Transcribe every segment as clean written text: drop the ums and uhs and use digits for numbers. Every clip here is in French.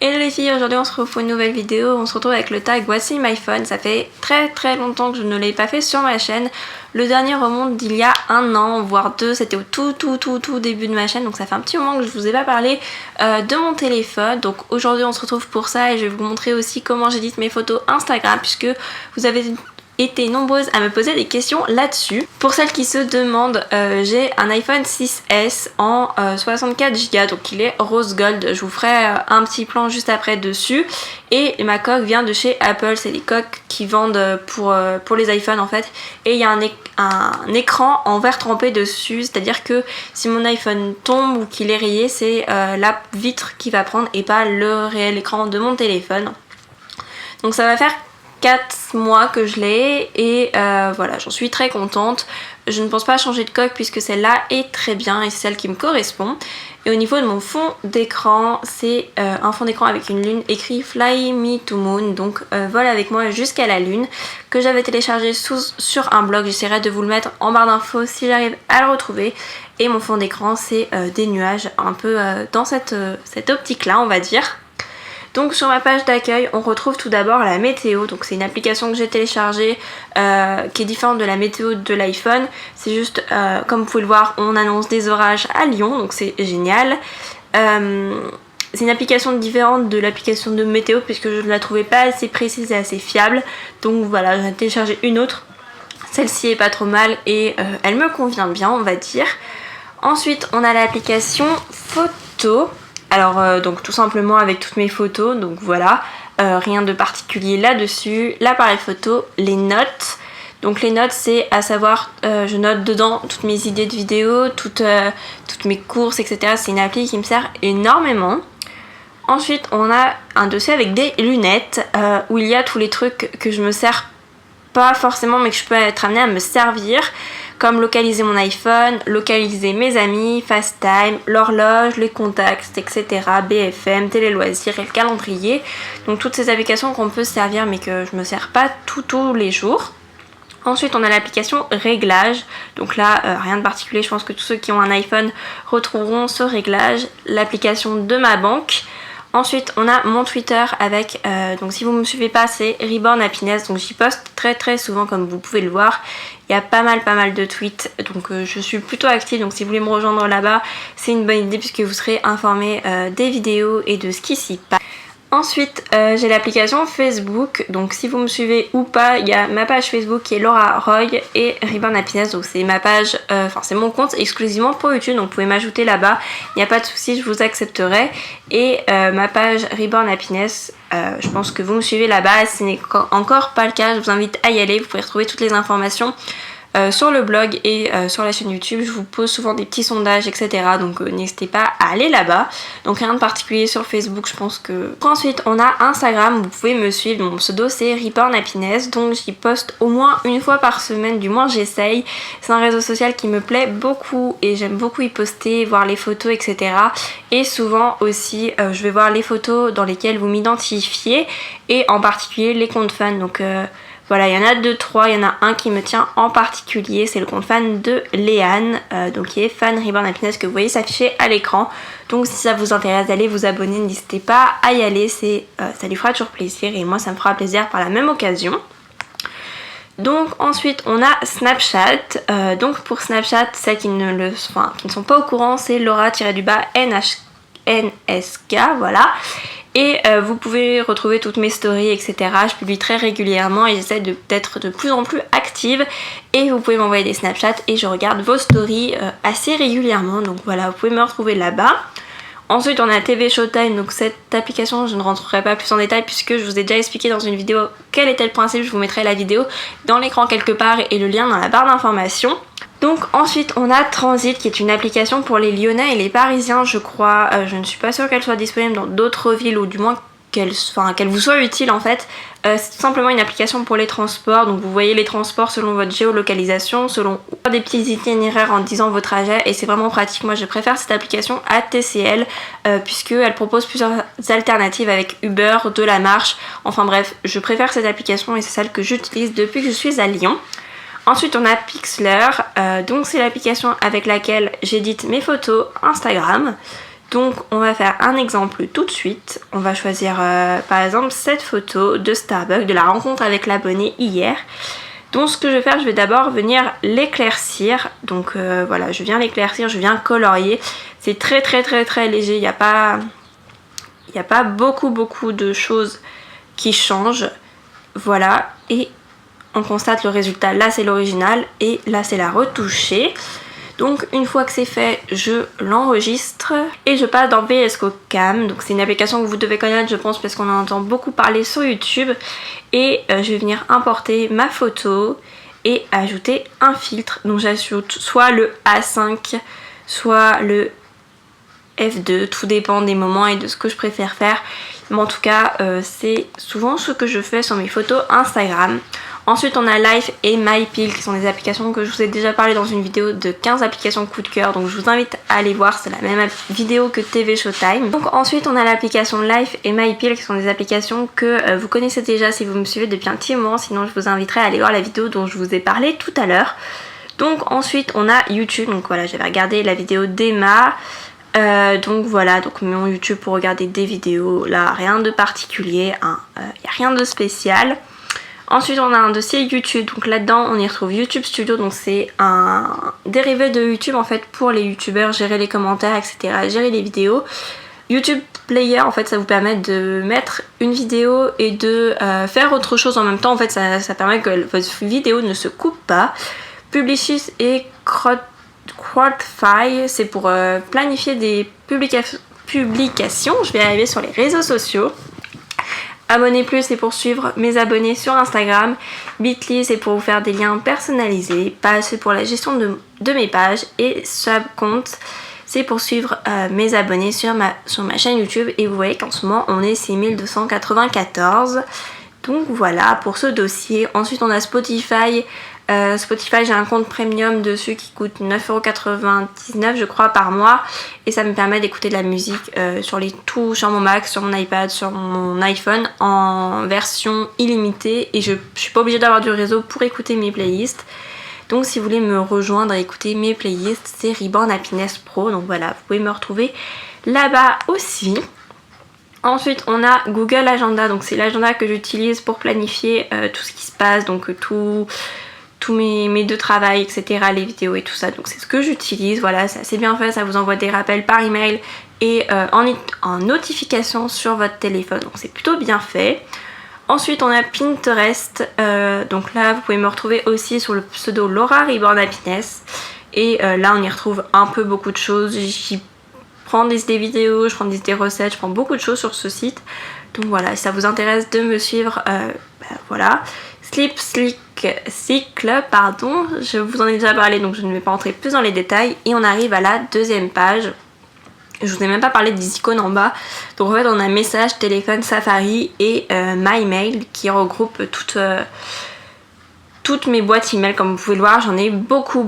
Hello les filles, aujourd'hui on se retrouve pour une nouvelle vidéo, on se retrouve avec le tag What's in my phone. Ça fait très longtemps que je ne l'ai pas fait sur ma chaîne. Le dernier remonte d'il y a un an, voire deux, c'était au tout début de ma chaîne, donc ça fait un petit moment que je vous ai pas parlé de mon téléphone. Donc aujourd'hui on se retrouve pour ça et je vais vous montrer aussi comment j'édite mes photos Instagram, puisque vous avez été nombreuses à me poser des questions là-dessus. Pour celles qui se demandent, j'ai un iPhone 6S en 64 Go, donc il est rose gold. Je vous ferai un petit plan juste après dessus. Et ma coque vient de chez Apple, c'est les coques qui vendent pour les iPhones en fait. Et il y a un écran en verre trempé dessus, c'est-à-dire que si mon iPhone tombe ou qu'il est rayé, c'est la vitre qui va prendre et pas le réel écran de mon téléphone. Donc ça va faire 4 mois que je l'ai et voilà, j'en suis très contente. Je ne pense pas changer de coque puisque celle-là est très bien et c'est celle qui me correspond. Et au niveau de mon fond d'écran, c'est un fond d'écran avec une lune écrit Fly Me to Moon, donc vole avec moi jusqu'à la lune, que j'avais téléchargé sur un blog. J'essaierai de vous le mettre en barre d'infos si j'arrive à le retrouver. Et mon fond d'écran, c'est des nuages un peu dans cette optique-là, on va dire. Donc sur ma page d'accueil, on retrouve tout d'abord la météo. Donc c'est une application que j'ai téléchargée qui est différente de la météo de l'iPhone. C'est juste, comme vous pouvez le voir, on annonce des orages à Lyon, donc c'est génial. C'est une application différente de l'application de météo puisque je ne la trouvais pas assez précise et assez fiable. Donc voilà, j'ai téléchargé une autre. Celle-ci est pas trop mal et elle me convient bien, on va dire. Ensuite, on a l'application photo. Alors donc tout simplement avec toutes mes photos, donc voilà, rien de particulier là-dessus. L'appareil photo, les notes. Donc les notes, c'est à savoir, je note dedans toutes mes idées de vidéos, toutes mes courses, etc. C'est une appli qui me sert énormément. Ensuite, on a un dossier avec des lunettes où il y a tous les trucs que je me sers pas forcément mais que je peux être amenée à me servir, comme localiser mon iPhone, localiser mes amis, FaceTime, l'horloge, les contacts, etc. BFM, télé loisirs et le calendrier. Donc toutes ces applications qu'on peut se servir mais que je me sers pas tous les jours. Ensuite on a l'application réglage, donc là rien de particulier, je pense que tous ceux qui ont un iPhone retrouveront ce réglage. L'application de ma banque. Ensuite on a mon Twitter avec, donc si vous ne me suivez pas, c'est Reborn Happiness, donc j'y poste très souvent comme vous pouvez le voir. Il y a pas mal de tweets, donc je suis plutôt active, donc si vous voulez me rejoindre là-bas, c'est une bonne idée puisque vous serez informé des vidéos et de ce qui s'y passe. Ensuite j'ai l'application Facebook, donc si vous me suivez ou pas, il y a ma page Facebook qui est Laura Roy et Reborn Happiness, donc c'est ma page, c'est mon compte exclusivement pour YouTube, donc vous pouvez m'ajouter là-bas, il n'y a pas de souci, je vous accepterai. Et ma page Reborn Happiness, je pense que vous me suivez là-bas, ce n'est encore pas le cas, je vous invite à y aller, vous pouvez retrouver toutes les informations sur le blog et sur la chaîne YouTube. Je vous pose souvent des petits sondages, etc. Donc n'hésitez pas à aller là-bas. Donc rien de particulier sur Facebook, je pense que... Ensuite on a Instagram, vous pouvez me suivre. Mon pseudo c'est Reborn Happiness, donc j'y poste au moins une fois par semaine, du moins j'essaye. C'est un réseau social qui me plaît beaucoup et j'aime beaucoup y poster, voir les photos, etc. Et souvent aussi je vais voir les photos dans lesquelles vous m'identifiez et en particulier les comptes fans. Donc voilà, il y en a 2-3, il y en a un qui me tient en particulier, c'est le compte fan de Léane, donc qui est fan Reborn Happiness, que vous voyez s'afficher à l'écran. Donc si ça vous intéresse d'aller vous abonner, n'hésitez pas à y aller, ça lui fera toujours plaisir et moi ça me fera plaisir par la même occasion. Donc ensuite on a Snapchat, donc pour Snapchat, celles qui ne sont pas au courant, c'est Laura-NSK, voilà. Et vous pouvez retrouver toutes mes stories, etc. Je publie très régulièrement et j'essaie d'être de plus en plus active. Et vous pouvez m'envoyer des Snapchats et je regarde vos stories assez régulièrement. Donc voilà, vous pouvez me retrouver là-bas. Ensuite on a TV Showtime, donc cette application je ne rentrerai pas plus en détail puisque je vous ai déjà expliqué dans une vidéo quel était le principe. Je vous mettrai la vidéo dans l'écran quelque part et le lien dans la barre d'informations. Donc ensuite on a Transit qui est une application pour les Lyonnais et les Parisiens je crois, je ne suis pas sûre qu'elle soit disponible dans d'autres villes ou du moins qu'elle vous soit utile en fait. C'est tout simplement une application pour les transports, donc vous voyez les transports selon votre géolocalisation, selon des petits itinéraires en disant vos trajets et c'est vraiment pratique. Moi je préfère cette application à TCL puisqu'elle propose plusieurs alternatives avec Uber, de la marche, enfin bref je préfère cette application et c'est celle que j'utilise depuis que je suis à Lyon. Ensuite on a Pixlr, donc c'est l'application avec laquelle j'édite mes photos Instagram. Donc on va faire un exemple tout de suite. On va choisir par exemple cette photo de Starbucks, de la rencontre avec l'abonné hier. Donc ce que je vais faire, je vais d'abord venir l'éclaircir. Donc voilà, je viens l'éclaircir, je viens colorier. C'est très léger, il n'y a pas beaucoup de choses qui changent. Voilà, et on constate le résultat. Là c'est l'original et là c'est la retouchée. Donc une fois que c'est fait, je l'enregistre et je passe dans VS Code Cam. Donc c'est une application que vous devez connaître je pense parce qu'on en entend beaucoup parler sur YouTube. Et je vais venir importer ma photo et ajouter un filtre. Donc j'ajoute soit le A5, soit le F2, tout dépend des moments et de ce que je préfère faire. Mais en tout cas, c'est souvent ce que je fais sur mes photos Instagram. Ensuite, on a Life et MyPil qui sont des applications que je vous ai déjà parlé dans une vidéo de 15 applications coup de cœur. Donc je vous invite à aller voir, c'est la même vidéo que TV Showtime. Donc ensuite, on a l'application Life et MyPil qui sont des applications que vous connaissez déjà si vous me suivez depuis un petit moment. Sinon, je vous inviterai à aller voir la vidéo dont je vous ai parlé tout à l'heure. Donc ensuite, on a YouTube. Donc voilà, j'avais regardé la vidéo d'Emma. Donc voilà, donc mon YouTube pour regarder des vidéos. Là, rien de particulier, hein. Y a rien de spécial. Ensuite on a un dossier YouTube, donc là-dedans on y retrouve YouTube Studio, donc c'est un dérivé de YouTube en fait pour les youtubeurs, gérer les commentaires, etc., gérer les vidéos. YouTube Player en fait ça vous permet de mettre une vidéo et de faire autre chose en même temps, en fait ça permet que votre vidéo ne se coupe pas. Publicis et Crowdfy c'est pour planifier des publications, je vais arriver sur les réseaux sociaux. Abonnez plus c'est pour suivre mes abonnés sur Instagram. Bitly c'est pour vous faire des liens personnalisés. Page c'est pour la gestion de mes pages. Et Subcompte c'est pour suivre mes abonnés sur ma chaîne YouTube. Et vous voyez qu'en ce moment on est 6294. Donc voilà pour ce dossier. Ensuite on a Spotify. Spotify j'ai un compte premium dessus qui coûte 9,99€ je crois par mois et ça me permet d'écouter de la musique sur mon Mac, sur mon iPad, sur mon iPhone en version illimitée et je suis pas obligée d'avoir du réseau pour écouter mes playlists. Donc si vous voulez me rejoindre et écouter mes playlists, c'est Reborn Happiness Pro, donc voilà, vous pouvez me retrouver là-bas aussi. Ensuite on a Google Agenda, donc c'est l'agenda que j'utilise pour planifier tout ce qui se passe, donc tous mes deux travails, etc., les vidéos et tout ça. Donc c'est ce que j'utilise, voilà, c'est assez bien fait, ça vous envoie des rappels par email et en notification sur votre téléphone, donc c'est plutôt bien fait. Ensuite on a Pinterest, donc là vous pouvez me retrouver aussi sur le pseudo Laura Reborn Happiness et là on y retrouve un peu beaucoup de choses. J'y prends des vidéos, je prends des recettes, je prends beaucoup de choses sur ce site. Donc voilà, si ça vous intéresse de me suivre, voilà. Sleep Cycle, pardon, je vous en ai déjà parlé donc je ne vais pas entrer plus dans les détails. Et on arrive à la deuxième page. Je vous ai même pas parlé des icônes en bas. Donc en fait on a message, téléphone, Safari et My Mail qui regroupe toutes mes boîtes email. Comme vous pouvez le voir, j'en ai beaucoup,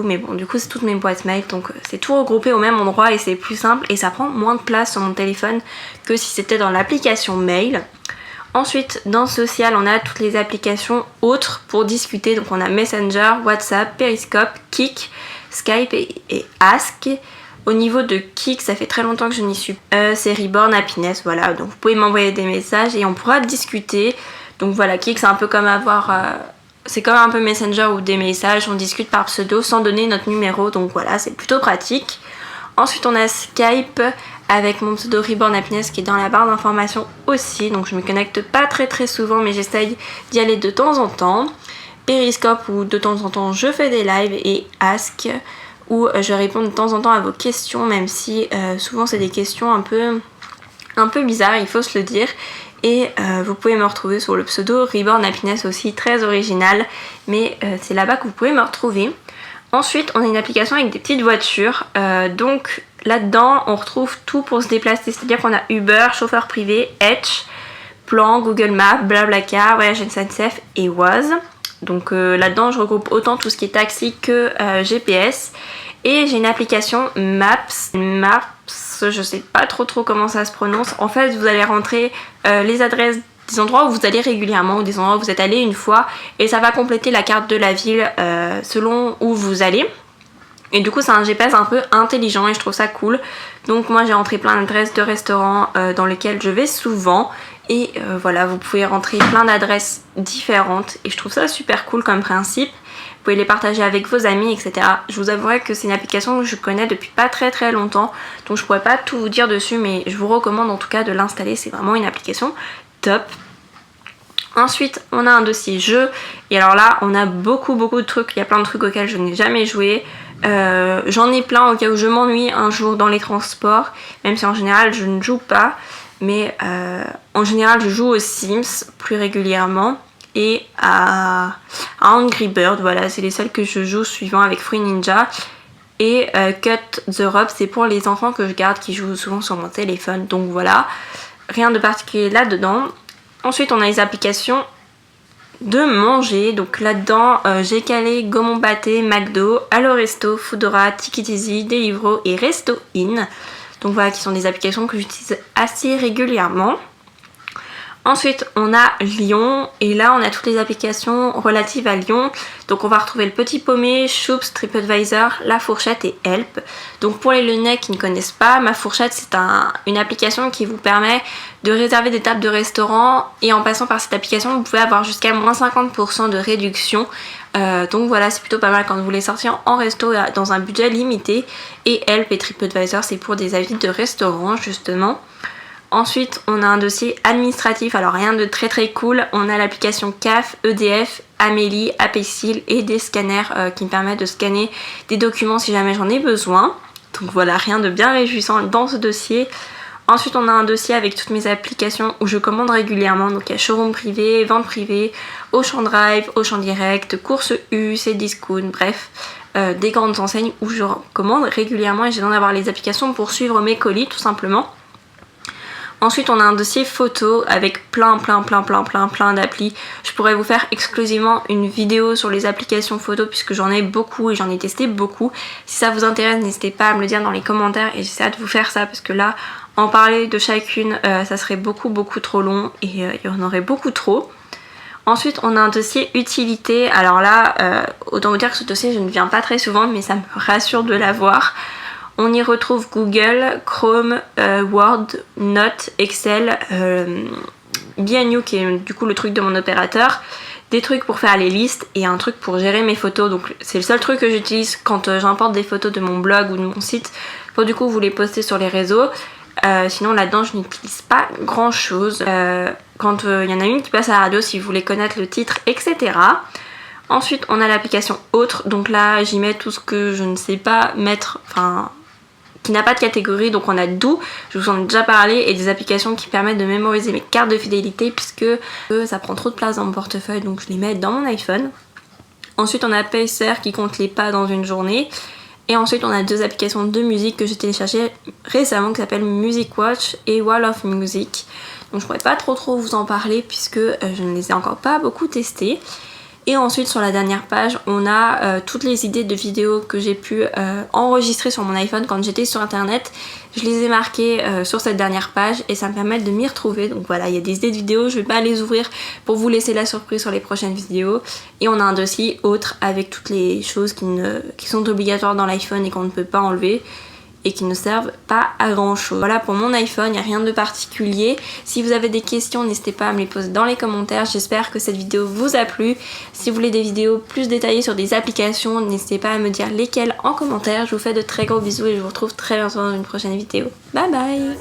mais bon du coup c'est toutes mes boîtes mail, donc c'est tout regroupé au même endroit et c'est plus simple et ça prend moins de place sur mon téléphone que si c'était dans l'application mail. Ensuite dans social on a toutes les applications autres pour discuter, donc on a Messenger, WhatsApp, Periscope, Kik, Skype et Ask. Au niveau de Kik, ça fait très longtemps que je n'y suis pas, c'est Reborn Happiness, voilà, donc vous pouvez m'envoyer des messages et on pourra discuter. Donc voilà, Kik c'est un peu comme c'est comme un peu Messenger ou des messages, on discute par pseudo sans donner notre numéro, donc voilà, c'est plutôt pratique. Ensuite on a Skype avec mon pseudo Reborn Happiness qui est dans la barre d'information aussi, donc je me connecte pas très souvent mais j'essaye d'y aller de temps en temps. Periscope où de temps en temps je fais des lives et Ask où je réponds de temps en temps à vos questions, même si souvent c'est des questions un peu bizarres, il faut se le dire. Et vous pouvez me retrouver sur le pseudo Reborn Happiness aussi, très original, mais c'est là-bas que vous pouvez me retrouver. Ensuite on a une application avec des petites voitures, donc là-dedans on retrouve tout pour se déplacer, c'est-à-dire qu'on a Uber, chauffeur privé, Etch, Plan, Google Maps, Blablacar, Voyage SNCF et Waze. Donc là-dedans je regroupe autant tout ce qui est taxi que GPS. Et j'ai une application Maps, je sais pas trop comment ça se prononce. En fait vous allez rentrer les adresses des endroits où vous allez régulièrement ou des endroits où vous êtes allé une fois et ça va compléter la carte de la ville selon où vous allez. Et du coup c'est un GPS un peu intelligent et je trouve ça cool. Donc moi j'ai rentré plein d'adresses de restaurants dans lesquels je vais souvent. Et voilà, vous pouvez rentrer plein d'adresses différentes et je trouve ça super cool comme principe. Vous pouvez les partager avec vos amis, etc. Je vous avouerai que c'est une application que je connais depuis pas très longtemps, donc je pourrais pas tout vous dire dessus, mais je vous recommande en tout cas de l'installer, c'est vraiment une application top. Ensuite on a un dossier jeux, et alors là on a beaucoup de trucs, il y a plein de trucs auxquels je n'ai jamais joué. J'en ai plein au cas où je m'ennuie un jour dans les transports, même si en général je ne joue pas, mais en général je joue aux Sims plus régulièrement et à Angry Bird, voilà c'est les seuls que je joue suivant avec Fruit Ninja. Et Cut the Rope, c'est pour les enfants que je garde qui jouent souvent sur mon téléphone, donc voilà, rien de particulier là-dedans. Ensuite on a les applications de manger, donc là-dedans j'ai calé Gaumont Pâté, McDo, Allo Resto, Foodora, Take It Easy, Deliveroo et Resto In. Donc voilà qui sont des applications que j'utilise assez régulièrement. Ensuite on a Lyon, et là on a toutes les applications relatives à Lyon. Donc on va retrouver le Petit Paumé, Choups, TripAdvisor, La Fourchette et Help. Donc pour les Lyonnais qui ne connaissent pas, Ma Fourchette c'est une application qui vous permet de réserver des tables de restaurant, et en passant par cette application vous pouvez avoir jusqu'à moins 50% de réduction. Donc voilà, c'est plutôt pas mal quand vous voulez sortir en resto dans un budget limité. Et Help et TripAdvisor c'est pour des avis de restaurant justement. Ensuite on a un dossier administratif, alors rien de très cool. On a l'application CAF, EDF, Amélie, Apexil et des scanners qui me permettent de scanner des documents si jamais j'en ai besoin. Donc voilà, rien de bien réjouissant dans ce dossier. Ensuite on a un dossier avec toutes mes applications où je commande régulièrement. Donc il y a Showroom privé, Vente privée, Auchan Drive, Auchan Direct, Course U, Cdiscount, bref. Des grandes enseignes où je commande régulièrement et j'ai besoin d'avoir les applications pour suivre mes colis tout simplement. Ensuite on a un dossier photo avec plein d'applis. Je pourrais vous faire exclusivement une vidéo sur les applications photo puisque j'en ai beaucoup et j'en ai testé beaucoup. Si ça vous intéresse, n'hésitez pas à me le dire dans les commentaires et j'essaie de vous faire ça parce que là, en parler de chacune, ça serait beaucoup trop long et il y en aurait beaucoup trop. Ensuite on a un dossier utilité. Alors là, autant vous dire que ce dossier je ne viens pas très souvent mais ça me rassure de l'avoir. On y retrouve Google, Chrome, Word, Notes, Excel, BNU qui est du coup le truc de mon opérateur, des trucs pour faire les listes et un truc pour gérer mes photos. Donc c'est le seul truc que j'utilise quand j'importe des photos de mon blog ou de mon site pour du coup vous les poster sur les réseaux. Sinon là-dedans je n'utilise pas grand chose. Quand il y en a une qui passe à la radio si vous voulez connaître le titre, etc. Ensuite on a l'application autre, donc là j'y mets tout ce que je ne sais pas mettre, enfin qui n'a pas de catégorie, donc on a Do, je vous en ai déjà parlé, et des applications qui permettent de mémoriser mes cartes de fidélité puisque ça prend trop de place dans mon portefeuille donc je les mets dans mon iPhone. Ensuite on a Pacer qui compte les pas dans une journée. Et ensuite on a deux applications de musique que j'ai téléchargées récemment qui s'appellent Music Watch et Wall of Music. Donc je pourrais pas trop vous en parler puisque je ne les ai encore pas beaucoup testées. Et ensuite sur la dernière page on a toutes les idées de vidéos que j'ai pu enregistrer sur mon iPhone quand j'étais sur internet. Je les ai marquées sur cette dernière page et ça me permet de m'y retrouver. Donc voilà, il y a des idées de vidéos, je vais pas les ouvrir pour vous laisser la surprise sur les prochaines vidéos. Et on a un dossier autre avec toutes les choses qui sont obligatoires dans l'iPhone et qu'on ne peut pas enlever et qui ne servent pas à grand chose. Voilà pour mon iPhone, il n'y a rien de particulier. Si vous avez des questions, n'hésitez pas à me les poser dans les commentaires. J'espère que cette vidéo vous a plu. Si vous voulez des vidéos plus détaillées sur des applications, n'hésitez pas à me dire lesquelles en commentaire. Je vous fais de très gros bisous et je vous retrouve très bientôt dans une prochaine vidéo. Bye bye!